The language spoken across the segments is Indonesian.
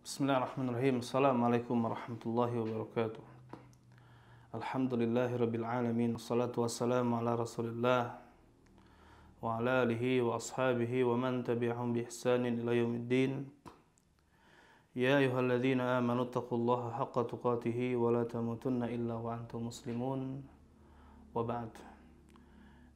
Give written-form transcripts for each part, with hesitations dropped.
Bismillahirrahmanirrahim. Assalamualaikum warahmatullahi wabarakatuh. Alhamdulillahirabbil alamin. Wassalatu wassalamu ala Rasulillah wa ala alihi wa ashabihi wa man tabi'ahum bi ihsanin ila yaumiddin. Ya ayyuhalladzina amanu taqullaha haqqa tuqatih wa la tamutunna illa wa antum muslimun. Wa ba'd.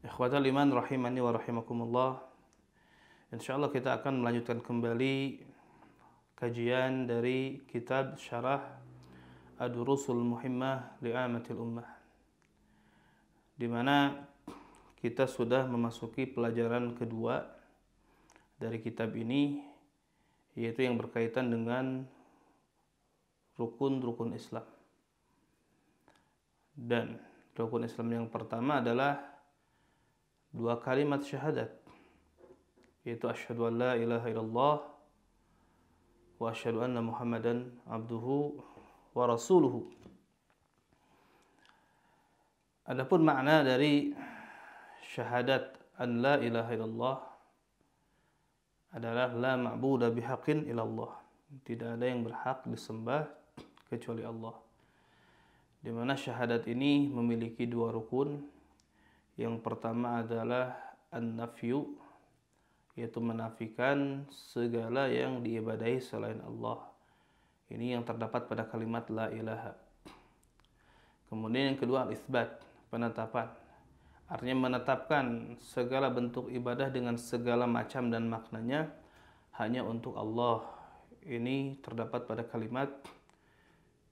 Ikhwatal iman rahimani wa rahimakumullah. Insyaallah kita akan melanjutkan kembali kajian dari kitab Syarah Ad-Durusul Muhimmah Li'amatil Ummah, di mana kita sudah memasuki pelajaran kedua dari kitab ini, yaitu yang berkaitan dengan rukun-rukun Islam. Dan rukun Islam yang pertama adalah dua kalimat syahadat, yaitu asyhadu an la ilaha illallah wa asyhadu anna Muhammadan abduhu wa rasuluhu. Adapun makna dari syahadat an la ilaha illallah adalah la ma'budu bihaqqin illallah. Tidak ada yang berhak disembah kecuali Allah. Di mana syahadat ini memiliki dua rukun. Yang pertama adalah an-nafyu, yaitu menafikan segala yang diibadahi selain Allah. Ini yang terdapat pada kalimat la ilaha. Kemudian yang kedua al-itsbat, penetapan. Artinya menetapkan segala bentuk ibadah dengan segala macam dan maknanya hanya untuk Allah. Ini terdapat pada kalimat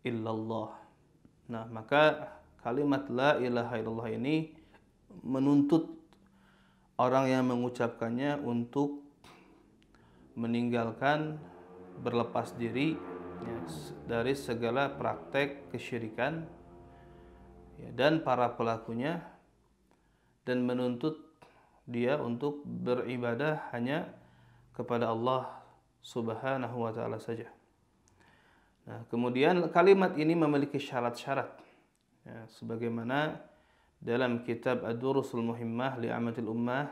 illallah. Nah, maka kalimat la ilaha illallah ini menuntut orang yang mengucapkannya untuk meninggalkan, berlepas diri dari segala praktek kesyirikan dan para pelakunya, dan menuntut dia untuk beribadah hanya kepada Allah Subhanahu wa ta'ala saja. Nah, kemudian kalimat ini memiliki syarat-syarat, sebagaimana dalam kitab Ad-Durusul Muhimmah Li'amatil Ummah,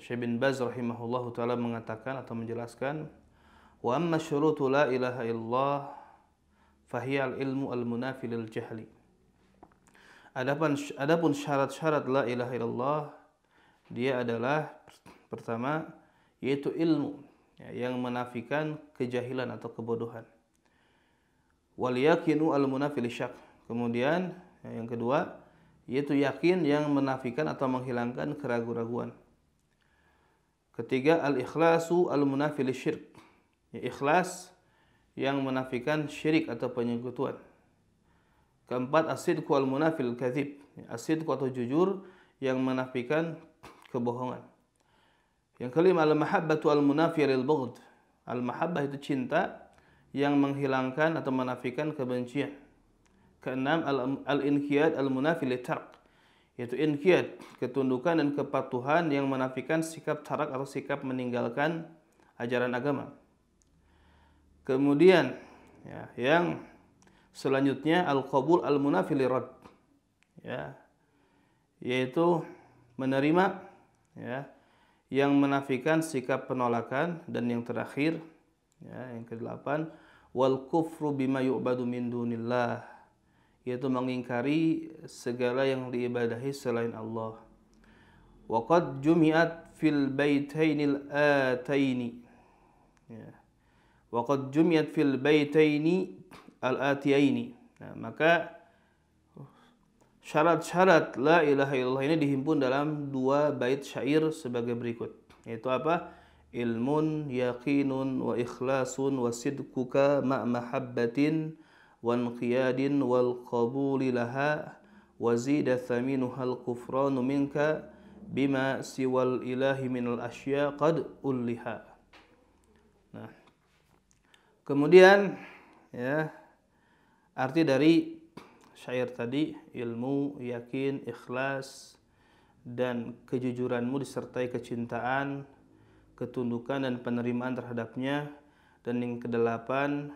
Syekh bin Baz rahimahullahu ta'ala mengatakan atau menjelaskan, wa amma syurutu la ilaha illallah fahiya al-ilmu al-munafi lil jahli. Adapun syarat-syarat la ilaha illallah, dia adalah pertama yaitu ilmu yang menafikan kejahilan atau kebodohan. Wal yaqinu al-munafi lisyak. Kemudian yang kedua yaitu yakin yang menafikan atau menghilangkan keraguan-raguan. Ketiga, al-ikhlasu al-munafi lisyirk. Ikhlas yang menafikan syirik atau penyekutuan. Keempat, as-sidqu al-munafi lil-kadzib. As-sidqu atau jujur yang menafikan kebohongan. Yang kelima, al-mahabbatu al-munafi lil-bughd. Al-mahabbah itu cinta yang menghilangkan atau menafikan kebencian. Keenam, al-inqiyad al-munafi litarq, yaitu inqiyad, ketundukan dan kepatuhan yang menafikan sikap tarak atau sikap meninggalkan ajaran agama. Kemudian yang selanjutnya al-qabul al-munafi lirad, yaitu menerima, yang menafikan sikap penolakan. Dan yang terakhir, yang kedelapan, wal kufru bima yu'badu min dunillah, yaitu mengingkari segala yang diibadahi selain Allah. Wa qad jumi'at fil baitainil ataini. Wa qad jumi'at fil baitaini al-atiyaini. Nah, maka syarat-syarat la ilaha illallah ini dihimpun dalam dua bait syair sebagai berikut, yaitu apa? Ilmun yaqinun wa ikhlasun wa sidquka ma mahabbatin wanqiyadin wal qabuli laha wa zida thaminuhal kufranu minka bima siwal ilahi minal asya qad ulliha. Nah, kemudian arti dari syair tadi, ilmu, yakin, ikhlas, dan kejujuranmu disertai kecintaan, ketundukan dan penerimaan terhadapnya. Dan yang kedelapan,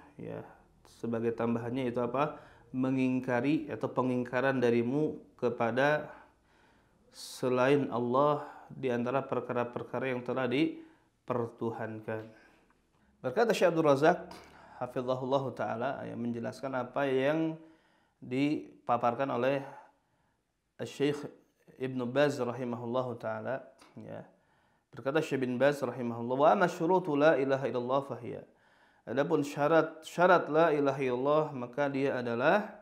sebagai tambahannya itu apa? Mengingkari atau pengingkaran darimu kepada selain Allah di antara perkara-perkara yang telah dipertuhankan. Berkata Syekh Abdul Razak hafizahullah taala yang menjelaskan apa yang dipaparkan oleh Syekh Ibnu Baz rahimahullahu taala, ya. Berkata Syekh bin Baz rahimahullah, wa amma syurutu la ilaha illallah fahiya. Adapun syarat la ilaha illallah maka dia adalah,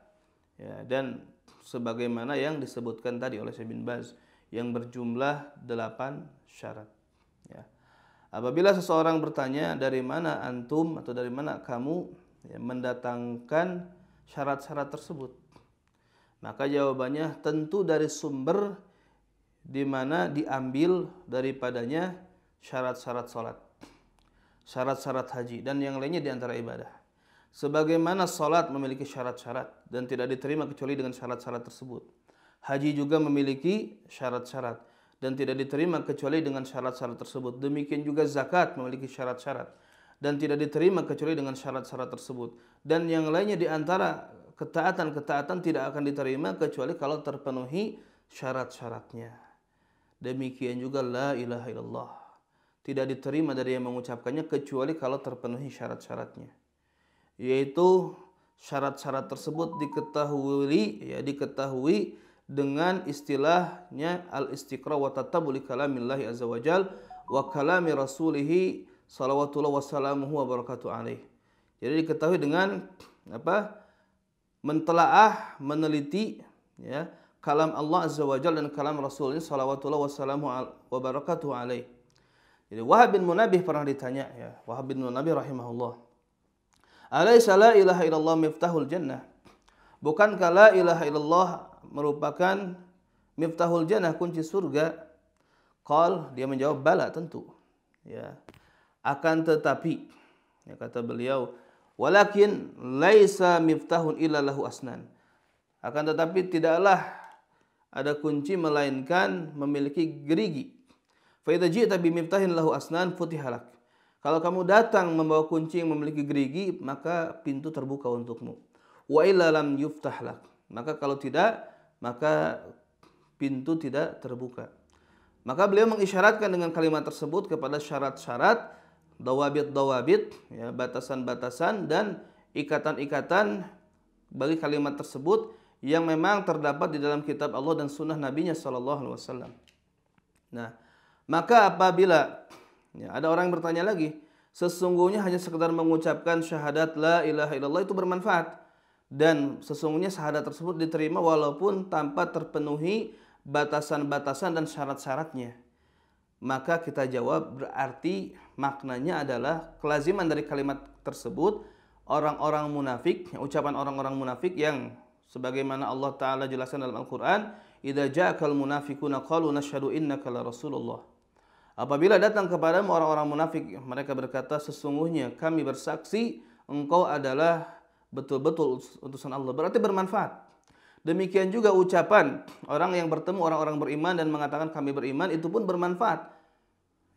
ya, dan sebagaimana yang disebutkan tadi oleh Syekh bin Baz yang berjumlah 8 syarat, ya. Apabila seseorang bertanya dari mana antum atau dari mana kamu, ya, mendatangkan syarat-syarat tersebut, maka jawabannya tentu dari sumber di mana diambil daripadanya syarat-syarat salat, syarat-syarat haji dan yang lainnya di antara ibadah. Sebagaimana salat memiliki syarat-syarat dan tidak diterima kecuali dengan syarat-syarat tersebut. Haji juga memiliki syarat-syarat dan tidak diterima kecuali dengan syarat-syarat tersebut. Demikian juga zakat memiliki syarat-syarat dan tidak diterima kecuali dengan syarat-syarat tersebut. Dan yang lainnya di antara ketaatan-ketaatan tidak akan diterima kecuali kalau terpenuhi syarat-syaratnya. Demikian juga la ilaha illallah tidak diterima dari yang mengucapkannya kecuali kalau terpenuhi syarat-syaratnya, yaitu syarat-syarat tersebut diketahui dengan istilahnya al-istiqra wa tatabbu li kalamillahi azza wajal wa kalami rasulih salawatullah wassalamuhu wa barakatuh alaih. Jadi diketahui dengan apa? Mentelaah, meneliti, ya, kalam Allah azza wajal dan kalam Rasulnya salawatullah wassalamuhu wa barakatuh alaih. Jadi Wahab bin Munabbih pernah ditanya, ya, Wahab bin Munabbih rahimahullah, alaisa la ilaha illallah miftahul jannah? Bukankah la ilaha illallah merupakan miftahul jannah, kunci surga? Qal, dia menjawab, bala, tentu, ya. Akan tetapi, ya, kata beliau, walakin laisa miftahun illa lahu asnan. Akan tetapi tidaklah ada kunci melainkan memiliki gerigi. Fa idza ji'ta bi miftahin lahu asnan futihalak. Kalau kamu datang membawa kunci yang memiliki gerigi, maka pintu terbuka untukmu. Wa illa lam yuftahlak. Maka kalau tidak, maka pintu tidak terbuka. Maka beliau mengisyaratkan dengan kalimat tersebut kepada syarat-syarat, dawabit, ya, batasan-batasan dan ikatan-ikatan bagi kalimat tersebut yang memang terdapat di dalam kitab Allah dan sunnah Nabi-Nya sallallahu alaihi wasallam. Nah, maka apabila, ya, ada orang yang bertanya lagi, sesungguhnya hanya sekedar mengucapkan syahadat la ilaha illallah itu bermanfaat dan sesungguhnya syahadat tersebut diterima walaupun tanpa terpenuhi batasan-batasan dan syarat-syaratnya. Maka kita jawab, berarti maknanya adalah kelaziman dari kalimat tersebut orang-orang munafik, ucapan orang-orang munafik yang sebagaimana Allah Ta'ala jelaskan dalam Al-Quran, idza ja'akal munafiquna qalu nashhadu innaka la rasulullah. Apabila datang kepadamu orang-orang munafik, mereka berkata, sesungguhnya kami bersaksi engkau adalah betul-betul utusan Allah. Berarti bermanfaat. Demikian juga ucapan orang yang bertemu orang-orang beriman dan mengatakan kami beriman, itu pun bermanfaat,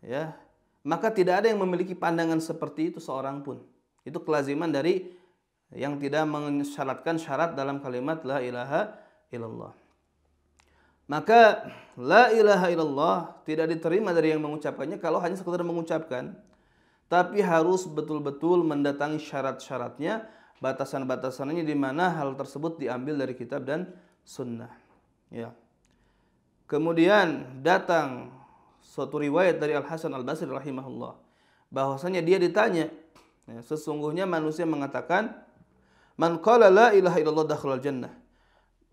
ya. Maka tidak ada yang memiliki pandangan seperti itu seorang pun. Itu kelaziman dari yang tidak mensyaratkan syarat dalam kalimat la ilaha illallah. Maka la ilaha illallah tidak diterima dari yang mengucapkannya kalau hanya sekedar mengucapkan, tapi harus betul-betul mendatangi syarat-syaratnya, batasan-batasannya, di mana hal tersebut diambil dari kitab dan sunnah, ya. Kemudian datang suatu riwayat dari Al-Hasan Al-Basri rahimahullah, bahwasanya dia ditanya, ya, sesungguhnya manusia mengatakan, man qala la ilaha illallah dakhalal jannah.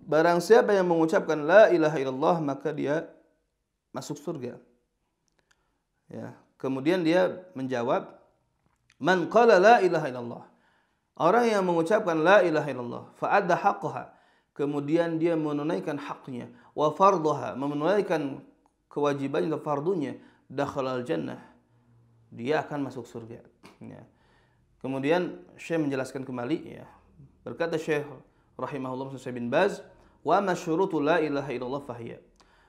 Barang siapa yang mengucapkan la ilaha illallah maka dia masuk surga. Ya, kemudian dia menjawab, man qala la ilaha illallah. Orang yang mengucapkan la ilaha illallah fa adda haqqaha, kemudian dia menunaikan haknya, wa fardhaha, menunaikan kewajibannya atau fardunya, dakhalal jannah, dia akan masuk surga, ya. Kemudian Syekh menjelaskan kembali, ya. Berkata Syekh rahimahullah Syekh bin Baz, wa ma syurutu la ilaha illallah fahiya.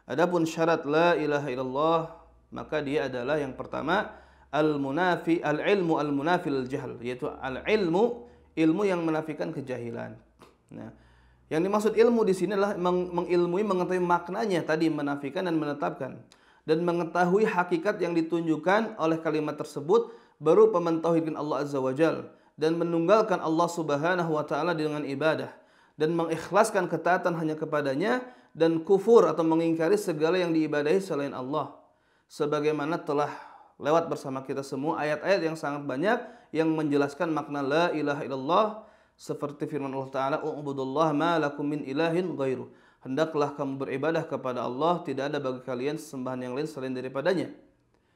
Adapun syarat la ilaha illallah maka dia adalah yang pertama al-munafi al-ilmu al-munafi al-jahl, yaitu al-ilmu, ilmu yang menafikan kejahilan. Nah, yang dimaksud ilmu di sini adalah mengilmui, mengetahui maknanya tadi, menafikan dan menetapkan, dan mengetahui hakikat yang ditunjukkan oleh kalimat tersebut berupa mentauhidkan Allah Azza wa Jalla dan menunggalkan Allah Subhanahu wa taala dengan ibadah dan mengikhlaskan ketaatan hanya kepadanya dan kufur atau mengingkari segala yang diibadahi selain Allah. Sebagaimana telah lewat bersama kita semua ayat-ayat yang sangat banyak yang menjelaskan makna la ilaha illallah, seperti firman Allah taala, "U'budullaha ma lakum min ilahin ghairu." Hendaklah kamu beribadah kepada Allah, tidak ada bagi kalian sesembahan yang lain selain daripadanya.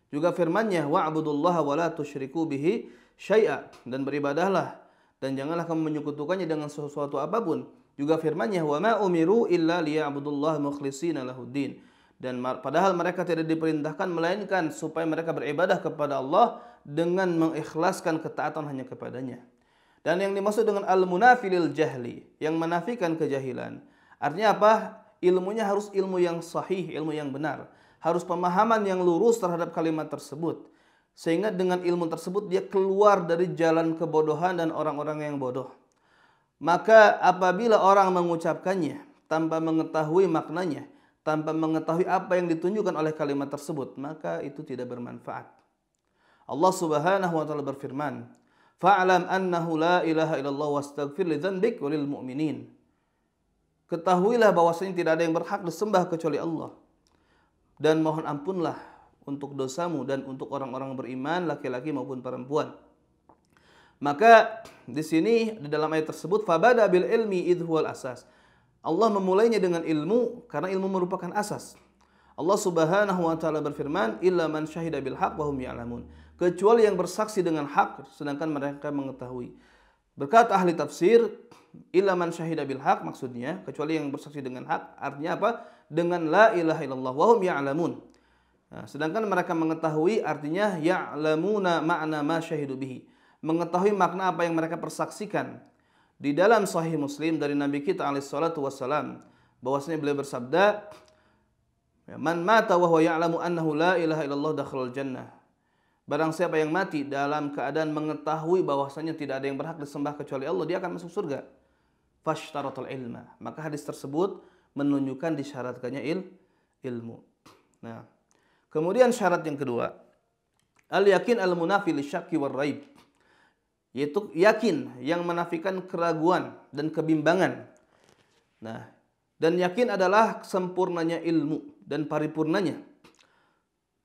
Juga firman-Nya, "Wa'budullaha wa la tusyriku bihi syai'a." Dan beribadahlah dan janganlah kamu menyekutukannya dengan sesuatu apapun. Juga firman-Nya, "Wa ma umiru illa liya'budullaha mukhlishina lahuddin." Dan padahal mereka tidak diperintahkan melainkan supaya mereka beribadah kepada Allah dengan mengikhlaskan ketaatan hanya kepadanya. Dan yang dimaksud dengan al-munafilil jahli, yang menafikan kejahilan, artinya apa? Ilmunya harus ilmu yang sahih, ilmu yang benar. Harus pemahaman yang lurus terhadap kalimat tersebut. Sehingga dengan ilmu tersebut dia keluar dari jalan kebodohan dan orang-orang yang bodoh. Maka apabila orang mengucapkannya tanpa mengetahui maknanya, tanpa mengetahui apa yang ditunjukkan oleh kalimat tersebut, maka itu tidak bermanfaat. Allah Subhanahu wa taala berfirman, "Fa'lam annahu la ilaha illallah wastaghfir li dzanbik walil mu'minin." Ketahuilah bahwasanya tidak ada yang berhak disembah kecuali Allah, dan mohon ampunlah untuk dosamu dan untuk orang-orang beriman laki-laki maupun perempuan. Maka di sini di dalam ayat tersebut fabada bil ilmi idh huwal asas. Allah memulainya dengan ilmu karena ilmu merupakan asas. Allah Subhanahu wa taala berfirman, "Illa man syahida bil haqq wa hum ya'lamun." Kecuali yang bersaksi dengan hak sedangkan mereka mengetahui. Berkata ahli tafsir, illa man syahida bil haqq maksudnya kecuali yang bersaksi dengan hak, artinya apa? Dengan la ilaha illallah wa hum ya'lamun. Nah, sedangkan mereka mengetahui artinya ya'lamuna ma'na ma syahidu bihi. Mengetahui makna apa yang mereka persaksikan. Di dalam Sahih Muslim dari Nabi kita alaihi salatu wassalam, bahwasanya beliau bersabda, "Man mata wa huwa ya'lamu annahu la ilaha illallah dakhalal jannah." Barang siapa yang mati dalam keadaan mengetahui bahwasanya tidak ada yang berhak disembah kecuali Allah, dia akan masuk surga. Fashtaratul ilma. Maka hadis tersebut menunjukkan disyaratkannya ilmu. Nah, kemudian syarat yang kedua, al-yakin al-munafi lisyakki war raib. Yaitu yakin yang menafikan keraguan dan kebimbangan. Nah, dan yakin adalah sempurnanya ilmu dan paripurnanya.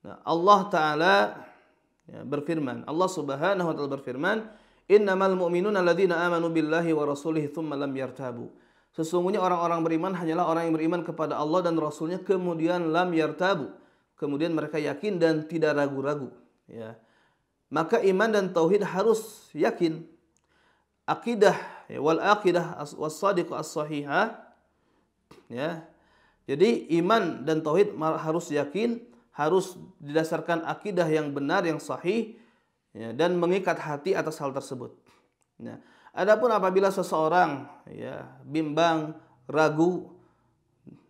Nah, Allah Ta'ala berfirman, Allah Subhanahu wa taala berfirman, "Innamal mu'minuna alladzina amanu billahi wa rasulihi tsumma lam yartabu." Sesungguhnya orang-orang beriman hanyalah orang yang beriman kepada Allah dan Rasulnya kemudian lam yartabu. Kemudian mereka yakin dan tidak ragu-ragu. Ya. Maka iman dan tauhid harus yakin. Akidah wal aqidah was-shadiqah as-sahihah. Ya. Jadi iman dan tauhid harus yakin, harus didasarkan akidah yang benar, yang sahih, ya, dan mengikat hati atas hal tersebut. Nah, adapun apabila seseorang ya bimbang, ragu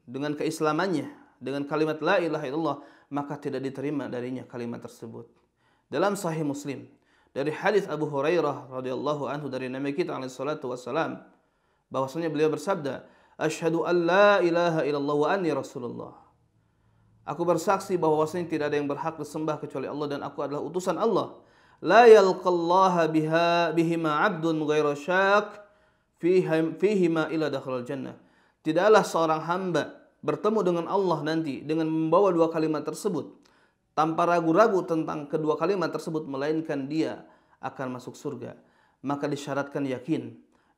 dengan keislamannya, dengan kalimat la ilaha illallah, maka tidak diterima darinya kalimat tersebut. Dalam Sahih Muslim dari hadis Abu Hurairah radhiyallahu anhu dari Nabi kita alaihi salatu wasalam, bahwasanya beliau bersabda, "Asyhadu an la ilaha illallah wa anni rasulullah." Aku bersaksi bahwasanya tidak ada yang berhak disembah kecuali Allah dan aku adalah utusan Allah. La yalqallaha bihima 'abdun ghairu syak fihima ila dakhalal jannah. Tidaklah seorang hamba bertemu dengan Allah nanti dengan membawa dua kalimat tersebut tanpa ragu-ragu tentang kedua kalimat tersebut, melainkan dia akan masuk surga. Maka disyaratkan yakin.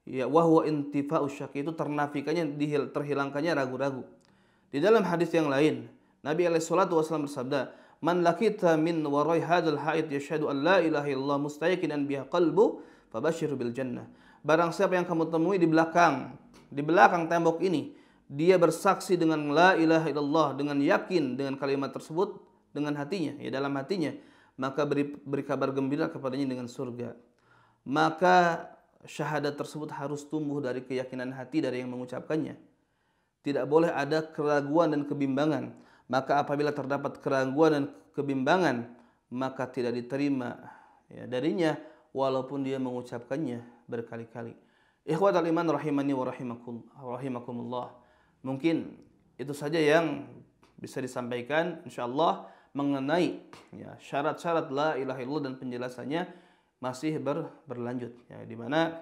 Ya, wahwa intifa'u syak, itu ternafikannya, terhilangkannya ragu-ragu. Di dalam hadis yang lain, Nabi alaihi salatu wasallam bersabda, "Man lakita min warai hadzal ha'id yashhadu an la ilaha illallah mustayaqinan biha qalbu, fabashshirhu bil jannah." Barang siapa yang kamu temui di belakang tembok ini, dia bersaksi dengan la ilaha illallah, dengan yakin dengan kalimat tersebut, dengan hatinya, ya dalam hatinya, maka beri kabar gembira kepadanya dengan surga. Maka syahadat tersebut harus tumbuh dari keyakinan hati dari yang mengucapkannya. Tidak boleh ada keraguan dan kebimbangan. Maka apabila terdapat keraguan dan kebimbangan, maka tidak diterima ya darinya walaupun dia mengucapkannya berkali-kali. Ikhwatal iman rahimani wa rahimakumullah. Mungkin itu saja yang bisa disampaikan insyaallah mengenai ya syarat-syarat la ilaha illallah dan penjelasannya. masih berlanjut ya, di mana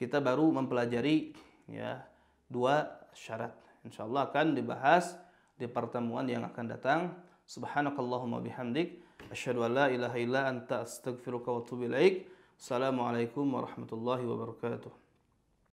kita baru mempelajari ya dua syarat. Insyaallah akan dibahas di pertemuan yang akan datang. Subhanakallahumma bihamdik asyhadu an la ilaha illa anta astaghfiruka wa atubu ilaik. Assalamualaikum warahmatullahi wabarakatuh.